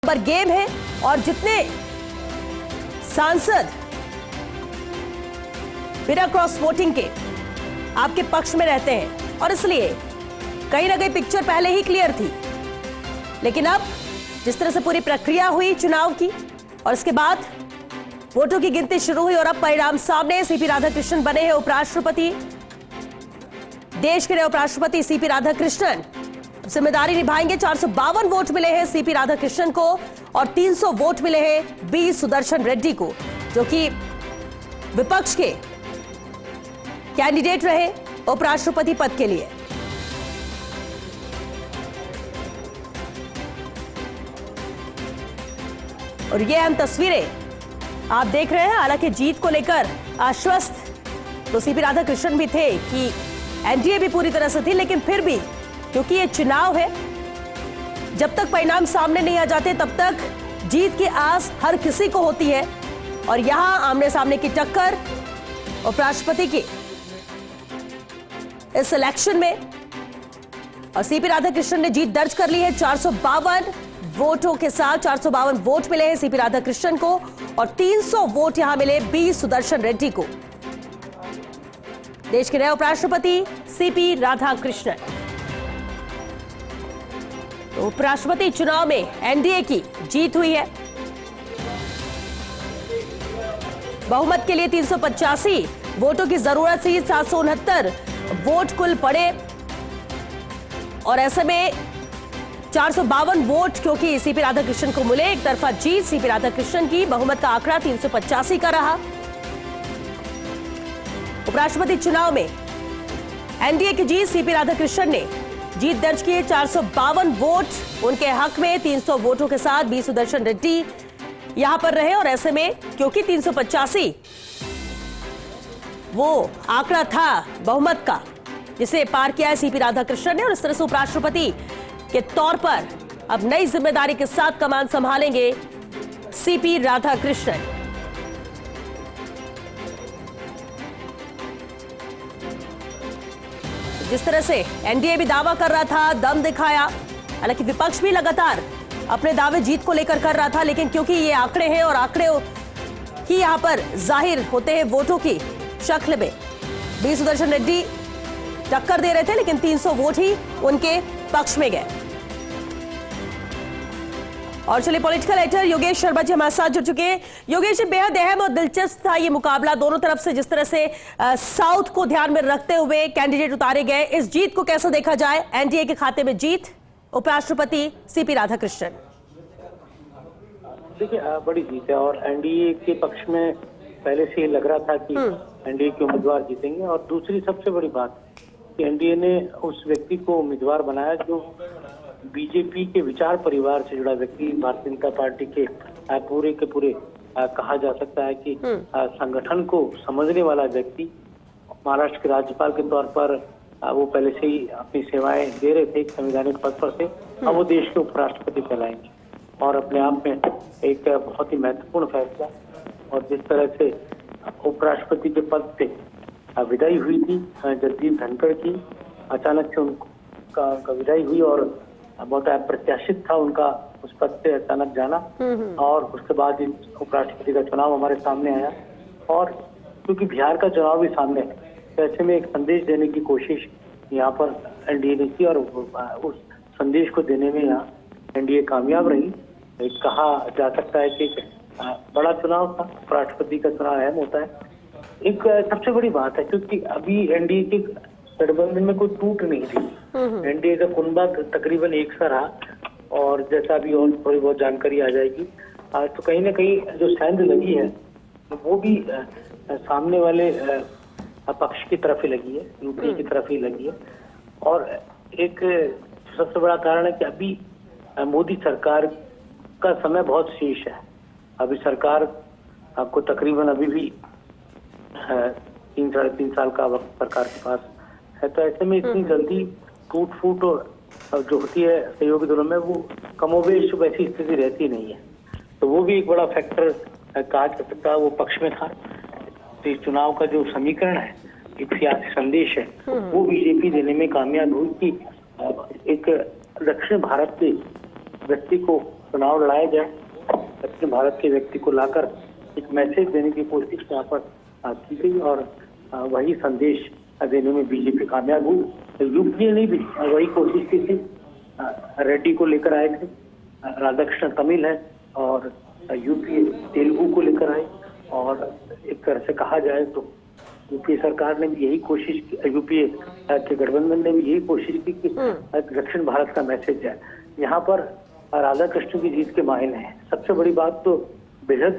पर गेम है और जितने सांसद बिना क्रॉस वोटिंग के आपके पक्ष में रहते हैं और इसलिए कहीं ना कहीं पिक्चर पहले ही क्लियर थी, लेकिन अब जिस तरह से पूरी प्रक्रिया हुई चुनाव की और इसके बाद वोटों की गिनती शुरू हुई और अब परिणाम सामने। सीपी राधाकृष्णन बने हैं उपराष्ट्रपति। देश के नए उपराष्ट्रपति सीपी राधाकृष्णन जिम्मेदारी निभाएंगे। 452 वोट मिले हैं सीपी राधाकृष्णन को और 300 वोट मिले हैं बी सुदर्शन रेड्डी को, जो कि विपक्ष के कैंडिडेट रहे उपराष्ट्रपति पद के लिए। और ये अहम तस्वीरें आप देख रहे हैं। हालांकि जीत को लेकर आश्वस्त तो सीपी राधाकृष्णन भी थे कि एनडीए भी पूरी तरह से थी, लेकिन फिर भी क्योंकि ये चुनाव है, जब तक परिणाम सामने नहीं आ जाते तब तक जीत की आस हर किसी को होती है। और यहां आमने सामने की टक्कर उपराष्ट्रपति की इस इलेक्शन में और सीपी राधाकृष्णन ने जीत दर्ज कर ली है। 452 वोटों के साथ 452 वोट मिले हैं सीपी राधाकृष्णन को और 300 वोट यहां मिले बी सुदर्शन रेड्डी को। देश के नए उपराष्ट्रपति सीपी राधाकृष्णन। तो उपराष्ट्रपति चुनाव में एनडीए की जीत हुई है। बहुमत के लिए 385 वोटों की जरूरत थी। 769 वोट कुल पड़े और ऐसे में 452 वोट क्योंकि सीपी राधाकृष्णन को मिले। एक तरफा जीत सीपी राधाकृष्णन की। बहुमत का आंकड़ा 385 का रहा। उपराष्ट्रपति चुनाव में एनडीए की जीत। सीपी राधाकृष्णन ने जीत दर्ज की। 452 वोट उनके हक में। 300 वोटों के साथ बी सुदर्शन रेड्डी यहां पर रहे और ऐसे में क्योंकि 385 वो आंकड़ा था बहुमत का जिसे पार किया है सीपी राधाकृष्णन ने और इस तरह से उपराष्ट्रपति के तौर पर अब नई जिम्मेदारी के साथ कमान संभालेंगे सीपी राधाकृष्णन। जिस तरह से एनडीए भी दावा कर रहा था, दम दिखाया, हालांकि विपक्ष भी लगातार अपने दावे जीत को लेकर कर रहा था, लेकिन क्योंकि ये आंकड़े हैं और आंकड़े ही यहां पर जाहिर होते हैं वोटों की शक्ल में। बी सुदर्शन रेड्डी टक्कर दे रहे थे, लेकिन 300 वोट ही उनके पक्ष में गए। और चलिए पॉलिटिकल एडिटर योगेश शर्मा जी हमारे साथ जुड़ चुके हैं। योगेश जी, बेहद अहम और दिलचस्प था ये मुकाबला दोनों तरफ से। जिस तरह से साउथ को ध्यान में रखते हुए कैंडिडेट उतारे गए, इस जीत को कैसे देखा जाए? एनडीए के खाते में जीत, उपराष्ट्रपति सीपी राधाकृष्णन। देखिए बड़ी जीत है और एनडीए के पक्ष में पहले से ही लग रहा था कि एनडीए के उम्मीदवार जीतेंगे। और दूसरी सबसे बड़ी बात कि एनडीए ने उस व्यक्ति को उम्मीदवार बनाया जो बीजेपी के विचार परिवार से जुड़ा व्यक्ति, भारतीय जनता पार्टी के पूरे के पूरे कहा जा सकता है कि संगठन को समझने वाला व्यक्ति। महाराष्ट्र के राज्यपाल के तौर पर वो पहले से ही अपनी सेवाएं दे रहे थे एक संवैधानिक पद पर से। अब वो देश के उपराष्ट्रपति कहलाएंगे और अपने आप में एक बहुत ही महत्वपूर्ण फैसला। और जिस तरह से उपराष्ट्रपति के पद से विदाई हुई थी जगदीप धनखड़ की, अचानक से उनका विदाई हुई और बहुत अप्रत्याशित था उनका उस पद से अचानक जाना। और उसके बाद उपराष्ट्रपति का चुनाव हमारे सामने आया और क्योंकि बिहार का चुनाव भी सामने है, तो ऐसे में एक संदेश देने की कोशिश यहाँ पर एनडीए ने की और उस संदेश को देने में यहाँ एनडीए कामयाब रही। एक कहा जा सकता है कि बड़ा चुनाव था, उपराष्ट्रपति का चुनाव अहम होता है। एक सबसे बड़ी बात है क्योंकि अभी एनडीए के गठबंधन में कोई टूट नहीं थी। एनडीए का कुनबा तकरीबन एक सा रहा और जैसा अभी और थोड़ी बहुत जानकारी आ जाएगी तो कहीं ना कहीं जो सेंध लगी है वो भी सामने वाले पक्ष की तरफ ही लगी है, यूपी की तरफ ही लगी है। और एक सबसे बड़ा कारण है कि अभी मोदी सरकार का समय बहुत शेष है। अभी सरकार आपको तकरीबन अभी भी 3 साढ़े 3 साल का वक्त सरकार के पास है, तो ऐसे में इतनी जल्दी टूट फूट और जो होती है सहयोगी दलों में वो कमोबेश वैसी स्थिति रहती नहीं है। तो वो भी एक बड़ा फैक्टर कहा जा सकता है, वो पक्ष में था। तो इस चुनाव का जो समीकरण है, एक सियासी संदेश है, वो बीजेपी देने में कामयाब हुई कि एक दक्षिण भारत के व्यक्ति को चुनाव लड़ाया जाए, दक्षिण भारत के व्यक्ति को लाकर एक मैसेज देने की कोशिश यहाँ पर की गई और वही संदेश देने में बीजेपी कामयाब हुई। तो यूपीए ने भी वही कोशिश की थी, रेड्डी को लेकर आए थे, राधाकृष्ण तमिल है और यूपीए तेलुगु को लेकर आए और एक तरह से कहा जाए तो यूपीए सरकार ने भी यही कोशिश की, यूपीए के गठबंधन ने भी यही कोशिश की कि दक्षिण भारत का मैसेज जाए। यहाँ पर राधाकृष्ण की जीत के मायने हैं। सबसे बड़ी बात तो बेहद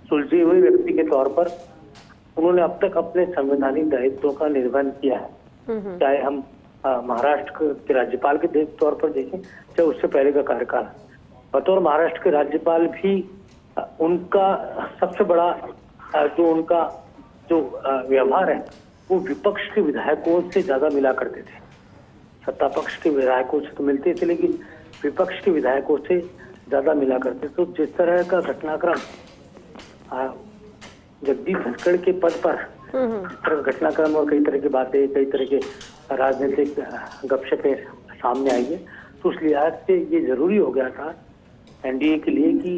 सुलझे हुए व्यक्ति के तौर पर उन्होंने अब तक अपने संवैधानिक दायित्वों का निर्वहन किया है, चाहे हम महाराष्ट्र के राज्यपाल के तौर पर देखें, चाहे उससे पहले का कार्यकाल। बतौर महाराष्ट्र के राज्यपाल भी उनका सबसे बड़ा उनका व्यवहार है वो विपक्ष के विधायकों से ज्यादा मिला करते थे। सत्ता पक्ष के विधायकों से तो मिलते थे लेकिन विपक्ष के विधायकों से ज्यादा मिला करते। तो जिस तरह का घटनाक्रम जगदीप धनखड़ के पद पर घटनाक्रम और कई तरह की बातें, कई तरह के राजनीतिक गपशपें सामने आई है, तो उस लिहाज से ये जरूरी हो गया था एनडीए के लिए कि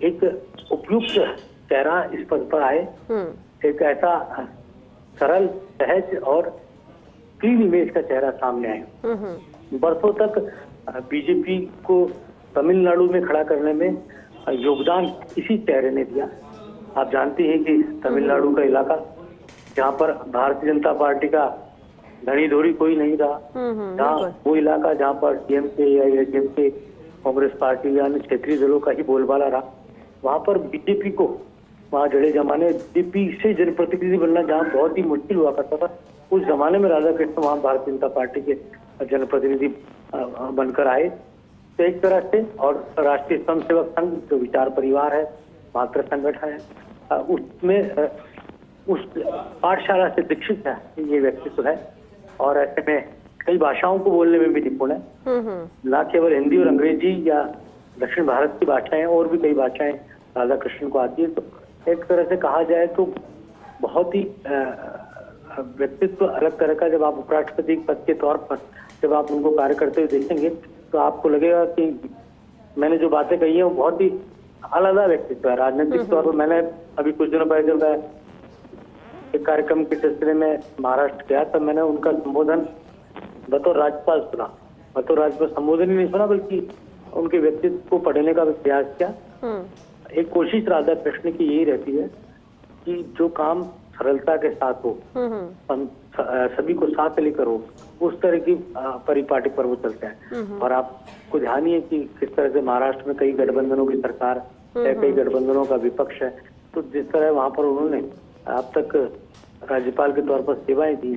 एक उपयुक्त चेहरा इस पद पर आए, एक ऐसा सरल, सहज और क्लीन इमेज का चेहरा सामने आए। बरसों तक बीजेपी को तमिलनाडु में खड़ा करने में योगदान इसी चेहरे ने दिया। आप जानते हैं कि तमिलनाडु का इलाका जहाँ पर भारतीय जनता पार्टी का धनी धोरी कोई नहीं रहा, जहाँ वो इलाका जहाँ पर डीएमके या एडीएमके कांग्रेस पार्टी या अन्य क्षेत्रीय दलों का ही बोलबाला रहा, वहाँ पर बीजेपी को वहाँ जड़े जमाने बीजेपी से जनप्रतिनिधि बनना जहाँ बहुत ही मुश्किल हुआ करता था, उस जमाने में राधाकृष्ण वहाँ भारतीय जनता पार्टी के जनप्रतिनिधि बनकर आए। तो एक तरह से और राष्ट्रीय स्वयंसेवक संघ जो विचार परिवार है, मातृ संगठन है, उसमें उस पाठशाला से दीक्षित है ये व्यक्तित्व है और ऐसे में कई भाषाओं को बोलने में भी निपुण है, न केवल हिंदी और अंग्रेजी या दक्षिण भारत की भाषाएं और भी कई भाषाएं राधाकृष्ण को आती है। तो एक तरह से कहा जाए तो बहुत ही व्यक्तित्व अलग तरह का। जब आप उपराष्ट्रपति पद के तौर पर जब आप उनको कार्य करते हुए देखेंगे तो आपको लगेगा कि मैंने जो बातें कही है वो बहुत ही अलग व्यक्तित्व है राजनीतिक तौर पर। मैंने अभी कुछ दिनों पहले जब मैं एक कार्यक्रम के सिलसिले में महाराष्ट्र गया तब मैंने उनका संबोधन बतौर राज्यपाल सुना। बतौर राज्यपाल संबोधन ही नहीं सुना बल्कि उनके व्यक्तित्व को पढ़ने का भी प्रयास किया। एक कोशिश राधाकृष्ण की यही रहती है कि जो काम सरलता के साथ हो, सभी को साथ लेकर हो, उस तरह की परिपाटी पर वो चलता है। और आपको ध्यान ही है कि किस तरह से महाराष्ट्र में कई गठबंधनों की सरकार है, कई गठबंधनों का विपक्ष है। तो जिस तरह वहां पर उन्होंने अब तक राज्यपाल के तौर पर सेवाएं दी,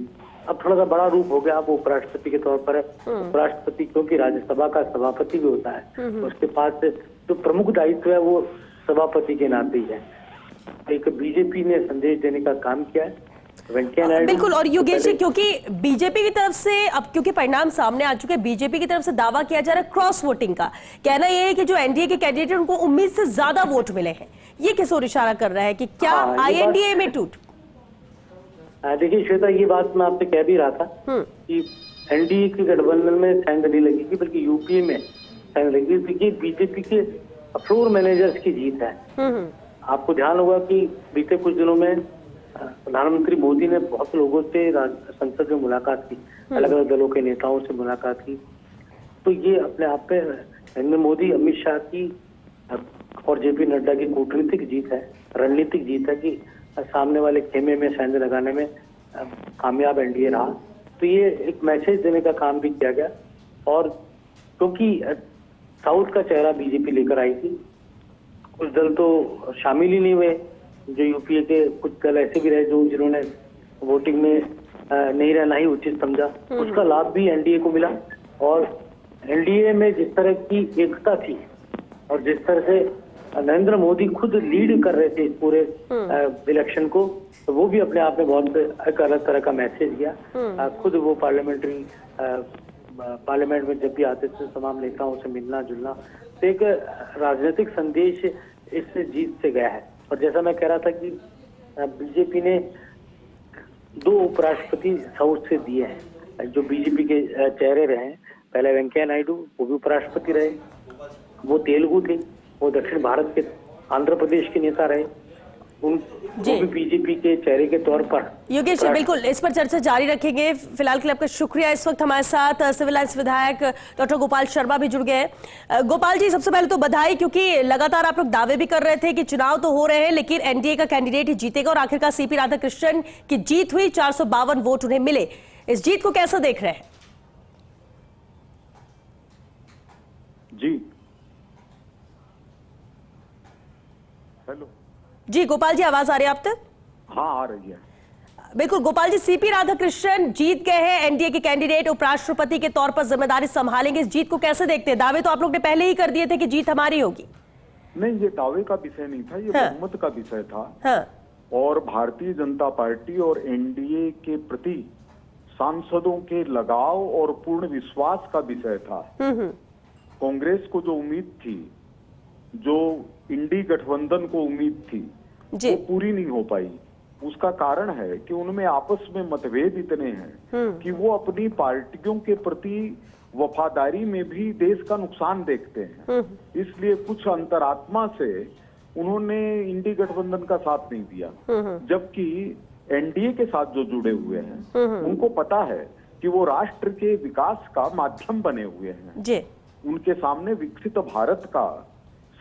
अब थोड़ा सा बड़ा रूप हो गया, अब वो उपराष्ट्रपति के तौर पर है। उपराष्ट्रपति क्योंकि राज्यसभा का सभापति भी होता है, उसके पास जो प्रमुख दायित्व है वो सभापति के नाते ही है। एक बीजेपी ने संदेश देने का काम किया है, वेंकैया नायडू। बिल्कुल। और योगेश जी, क्योंकि बीजेपी की तरफ से अब क्योंकि परिणाम सामने आ चुके हैं, बीजेपी की तरफ से दावा किया जा रहा है क्रॉस वोटिंग का। कहना यह है कि जो एनडीए के कैंडिडेट उनको उम्मीद से ज्यादा वोट मिले हैं। ये किस ओर इशारा कर रहा है कि क्या आईएनडीए में टूट? देखिए श्वेता, ये बात मैं आपसे कह भी रहा था कि एनडीए के गठबंधन में सेंध नहीं लगेगी बल्कि यूपीए में सेंध लगेगी। ये बीजेपी के फ्लोर मैनेजर्स की जीत है। आपको ध्यान होगा कि बीते कुछ दिनों में प्रधानमंत्री मोदी ने बहुत लोगों से संसद में मुलाकात की, अलग अलग दलों के नेताओं से मुलाकात की। तो ये अपने आप पे नरेंद्र मोदी, अमित शाह की और जेपी नड्डा की कूटनीतिक जीत है, रणनीतिक जीत है कि सामने वाले खेमे में सेंध लगाने में कामयाब एनडीए रहा। तो ये एक मैसेज देने का काम भी किया गया। और क्योंकि साउथ का चेहरा बीजेपी लेकर आई थी, कुछ दल तो शामिल ही नहीं हुए, जो यूपीए के कुछ दल ऐसे भी रहे जो जिन्होंने वोटिंग में नहीं रहना ही उचित समझा, उसका लाभ भी एनडीए को मिला। और एनडीए में जिस तरह की एकता थी और जिस तरह से नरेंद्र मोदी खुद लीड कर रहे थे इस पूरे इलेक्शन को, तो वो भी अपने आप में बहुत एक अलग तरह का मैसेज दिया। खुद वो पार्लियामेंट में जब भी आते थे तमाम नेताओं से मिलना जुलना, तो एक राजनीतिक संदेश इस जीत से गया है। और जैसा मैं कह रहा था कि बीजेपी ने 2 उपराष्ट्रपति साउथ से दिए हैं जो बीजेपी के चेहरे रहे हैं। पहले वेंकैया नायडू, वो भी उपराष्ट्रपति रहे, वो तेलुगु थे, वो दक्षिण भारत के आंध्र प्रदेश के नेता रहे, उनको भी बीजेपी के चेहरे के तौर पर। योगेश, बिल्कुल इस पर चर्चा जारी रखेंगे। फिलहाल के लिए आपका शुक्रिया। इस वक्त हमारे साथ सिविल लाइन्स विधायक डॉक्टर गोपाल शर्मा भी जुड़ गए हैं। गोपाल जी, सबसे पहले तो बधाई, क्योंकि लगातार आप लोग दावे भी कर रहे थे कि चुनाव तो हो रहे हैं लेकिन एनडीए का कैंडिडेट ही जीतेगा, और आखिरकार सीपी राधाकृष्णन की जीत हुई, 452 वोट उन्हें मिले। इस जीत को कैसे देख रहे हैं? जी हेलो जी गोपाल जी, आवाज आ रही है आप तक? हाँ, आ रही है। बिल्कुल गोपाल जी, सीपी राधाकृष्णन जीत गए हैं, एनडीए के कैंडिडेट उपराष्ट्रपति के तौर पर जिम्मेदारी संभालेंगे। इस जीत को कैसे देखते हैं? दावे तो आप लोग ने पहले ही कर दिए थे कि जीत हमारी होगी। नहीं, ये दावे का विषय नहीं था, ये बहुमत का विषय था। हाँ। और भारतीय जनता पार्टी और एनडीए के प्रति सांसदों के लगाव और पूर्ण विश्वास का विषय था। कांग्रेस को जो उम्मीद थी, जो इंडी गठबंधन को उम्मीद थी, वो पूरी नहीं हो पाई। उसका कारण है कि उनमें आपस में मतभेद इतने हैं कि वो अपनी पार्टियों के प्रति वफादारी में भी देश का नुकसान देखते हैं। इसलिए कुछ अंतरात्मा से उन्होंने इंडी गठबंधन का साथ नहीं दिया, जबकि एनडीए के साथ जो जुड़े हुए हैं उनको पता है कि वो राष्ट्र के विकास का माध्यम बने हुए हैं। उनके सामने विकसित भारत का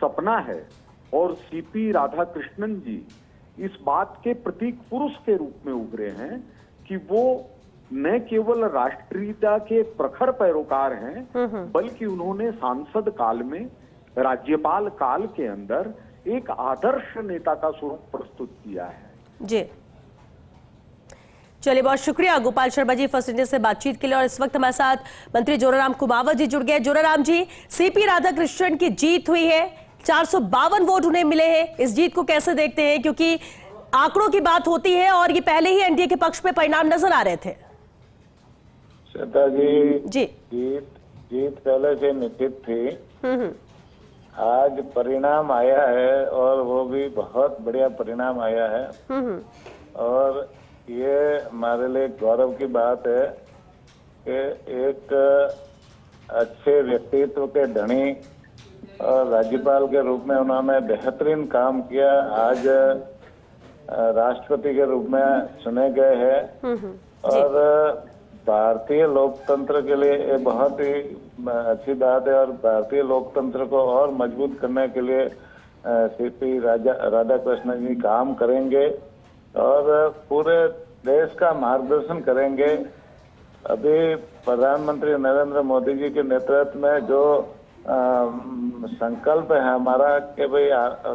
सपना है, और सीपी राधाकृष्णन जी इस बात के प्रतीक पुरुष के रूप में उभरे हैं कि वो न केवल राष्ट्रीयता के प्रखर पैरोकार हैं, बल्कि उन्होंने सांसद काल में, राज्यपाल काल के अंदर एक आदर्श नेता का स्वरूप प्रस्तुत किया है। जी चलिए, बहुत शुक्रिया गोपाल शर्मा जी फर्स्ट इंडिया से बातचीत के लिए। और इस वक्त हमारे साथ मंत्री जोराराम कुमावत जी जुड़ गए। जोराराम जी, सीपी राधाकृष्णन की जीत हुई है, 452 वोट उन्हें मिले हैं। इस जीत को कैसे देखते हैं, क्योंकि आंकड़ों की बात होती है और ये पहले ही एनडीए के पक्ष में परिणाम नजर आ रहे थे? श्वेता जी, जीत पहले से निश्चित थी। आज परिणाम आया है और वो भी बहुत बढ़िया परिणाम आया है, और ये हमारे लिए गौरव की बात है कि एक अच्छे व्यक्तित्व के धनी और राज्यपाल के रूप में उन्होंने बेहतरीन काम किया। आज राष्ट्रपति के रूप में चुने गए हैं, और भारतीय लोकतंत्र के लिए ये बहुत ही अच्छी बात है। और भारतीय लोकतंत्र को और मजबूत करने के लिए सीपी राधाकृष्णन जी काम करेंगे और पूरे देश का मार्गदर्शन करेंगे। अभी प्रधानमंत्री नरेंद्र मोदी जी के नेतृत्व में जो संकल्प है हमारा कि भाई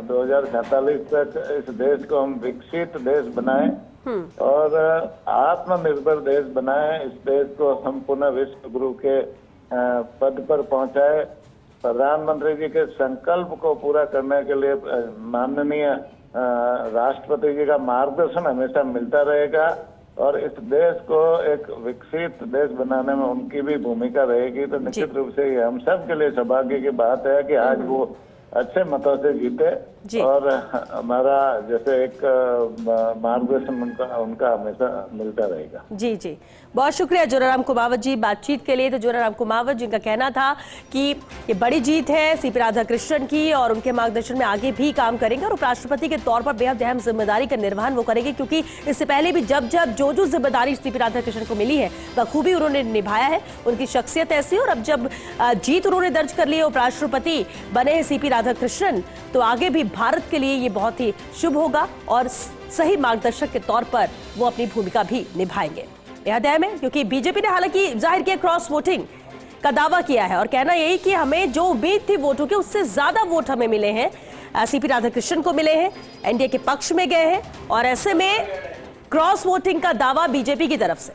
2047 तक इस देश को हम विकसित देश बनाएं और आत्मनिर्भर देश बनाएं, इस देश को हम पुनः विश्व गुरु के पद पर पहुंचाए। प्रधानमंत्री जी के संकल्प को पूरा करने के लिए माननीय राष्ट्रपति जी का मार्गदर्शन हमेशा मिलता रहेगा, और इस देश को एक विकसित देश बनाने में उनकी भी भूमिका रहेगी। तो निश्चित रूप से ये हम सब के लिए सौभाग्य की बात है कि आज वो अच्छे मतों से जीते, और हमारा जैसे एक मार्गदर्शन उनका हमेशा मिलता रहेगा। जी जी, बहुत शुक्रिया जोराराम कुमावत जी बातचीत के लिए। तो जोराराम कुमावत जिनका कहना था कि ये बड़ी जीत है सीपी राधाकृष्णन की, और उनके मार्गदर्शन में आगे भी काम करेंगे, और उपराष्ट्रपति के तौर पर बेहद अहम जिम्मेदारी का निर्वहन वो करेंगे, क्योंकि इससे पहले भी जब जो जिम्मेदारी सीपी राधाकृष्णन को मिली है बखूबी उन्होंने निभाया है। उनकी शख्सियत ऐसी, और अब जब जीत उन्होंने दर्ज कर ली है, उपराष्ट्रपति बने हैं सीपी राधाकृष्णन, तो आगे भी भारत के लिए ये बहुत ही शुभ होगा, और सही मार्गदर्शक के तौर पर वो अपनी भूमिका भी निभाएंगे। बेहद अहम है, क्योंकि बीजेपी ने हालांकि जाहिर किया क्रॉस वोटिंग का दावा किया है, और कहना यही कि हमें जो उम्मीद थी वोटों की उससे ज्यादा वोट हमें मिले हैं, सीपी राधाकृष्णन को मिले हैं, एनडीए के पक्ष में गए हैं, और ऐसे में क्रॉस वोटिंग का दावा बीजेपी की तरफ से।